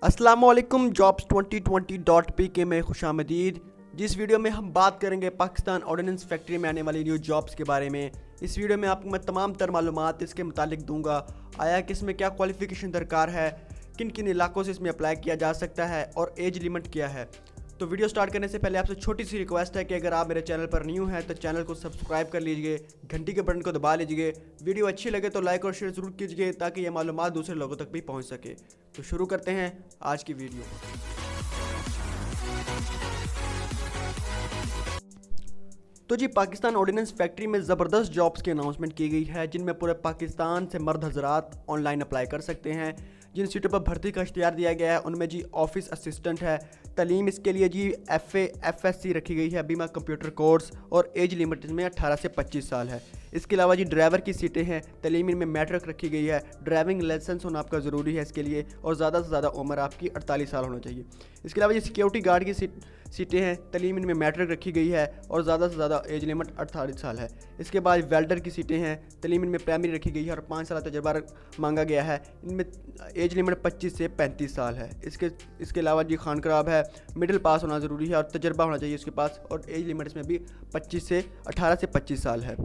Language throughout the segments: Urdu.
السلام علیکم، جابس 2020.pk میں خوش آمدید۔ جس ویڈیو میں ہم بات کریں گے پاکستان آرڈیننس فیکٹری میں آنے والی نیو جابس کے بارے میں۔ اس ویڈیو میں آپ کو میں تمام تر معلومات اس کے متعلق دوں گا، آیا کہ اس میں کیا کوالیفیکیشن درکار ہے، کن کن علاقوں سے اس میں اپلائی کیا جا سکتا ہے اور ایج لیمٹ کیا ہے۔ تو ویڈیو سٹارٹ کرنے سے پہلے آپ سے چھوٹی سی ریکویسٹ ہے کہ اگر آپ میرے چینل پر نیو ہیں تو چینل کو سبسکرائب کر لیجئے، گھنٹی کے بٹن کو دبا لیجئے، ویڈیو اچھی لگے تو لائک اور شیئر ضرور کیجئے تاکہ یہ معلومات دوسرے لوگوں تک بھی پہنچ سکے۔ تو شروع کرتے ہیں آج کی ویڈیو۔ تو جی، پاکستان آرڈیننس فیکٹری میں زبردست جابس کی اناؤنسمنٹ کی گئی ہے، جن میں پورے پاکستان سے مرد حضرات آن لائن اپلائی کر سکتے ہیں۔ جن سیٹوں پر بھرتی کا اشتہار دیا گیا ہے ان میں جی آفس اسسٹنٹ ہے، تعلیم اس کے لیے جی FA/FSc رکھی گئی ہے، بیمہ کمپیوٹر کورس، اور ایج لمٹ اس میں 18 سے 25 سال ہے۔ اس کے علاوہ جی ڈرائیور کی سیٹیں ہیں، تعلیم ان میں میٹرک رکھی گئی ہے، ڈرائیونگ لائسنس ہونا آپ کا ضروری ہے اس کے لیے، اور زیادہ سے زیادہ عمر آپ کی 48 سال ہونا چاہیے۔ اس کے علاوہ جی سیکیورٹی گارڈ کی سیٹیں ہیں، تعلیم ان میں میٹرک رکھی گئی ہے اور زیادہ سے زیادہ ایج لمٹ 48 سال ہے۔ اس کے بعد ویلڈر کی سیٹیں ہیں، تعلیم ان میں پرائمری رکھی گئی ہے اور 5 سال تجربہ مانگا گیا ہے، ان میں ایج لمٹ 25 سے 35 سال ہے۔ اس کے علاوہ جی خان خراب ہے، مڈل پاس ہونا ضروری ہے اور تجربہ ہونا چاہیے اس کے پاس، اور ایج لمٹ اس میں بھی 18 سے 25 سال ہے۔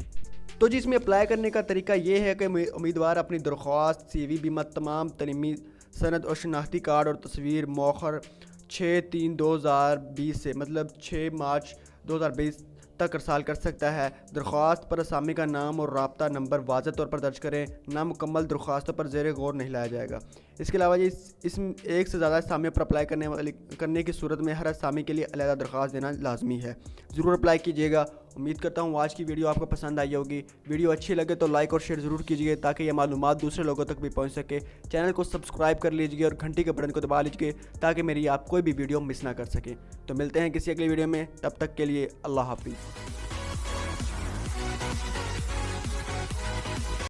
تو جی اس میں اپلائی کرنے کا طریقہ یہ ہے کہ امیدوار اپنی درخواست، CV، بیمہ، تمام تعلیمی سند اور شناختی کارڈ اور تصویر موخر 6/3/2020 سے مطلب 6 مارچ 2020 تک ارسال کر سکتا ہے۔ درخواست پر اسامی کا نام اور رابطہ نمبر واضح طور پر درج کریں، نامکمل درخواستوں پر زیر غور نہیں لایا جائے گا۔ اس کے علاوہ اس ایک سے زیادہ اسامیوں پر اپلائی کرنے کی صورت میں ہر اسامی کے لیے علیحدہ درخواست دینا لازمی ہے۔ ضرور اپلائی کیجیے گا۔ امید کرتا ہوں آج کی ویڈیو آپ کو پسند آئی ہوگی۔ ویڈیو اچھی لگے تو لائک اور شیئر ضرور کیجیے تاکہ یہ معلومات دوسرے لوگوں تک بھی پہنچ سکے۔ چینل کو سبسکرائب کر لیجیے اور گھنٹی کے بٹن کو دبا لیجیے تاکہ میری آپ کوئی بھی ویڈیو مس نہ کر سکیں۔ تو ملتے ہیں کسی اگلی ویڈیو میں، تب تک کے لیے اللہ حافظ۔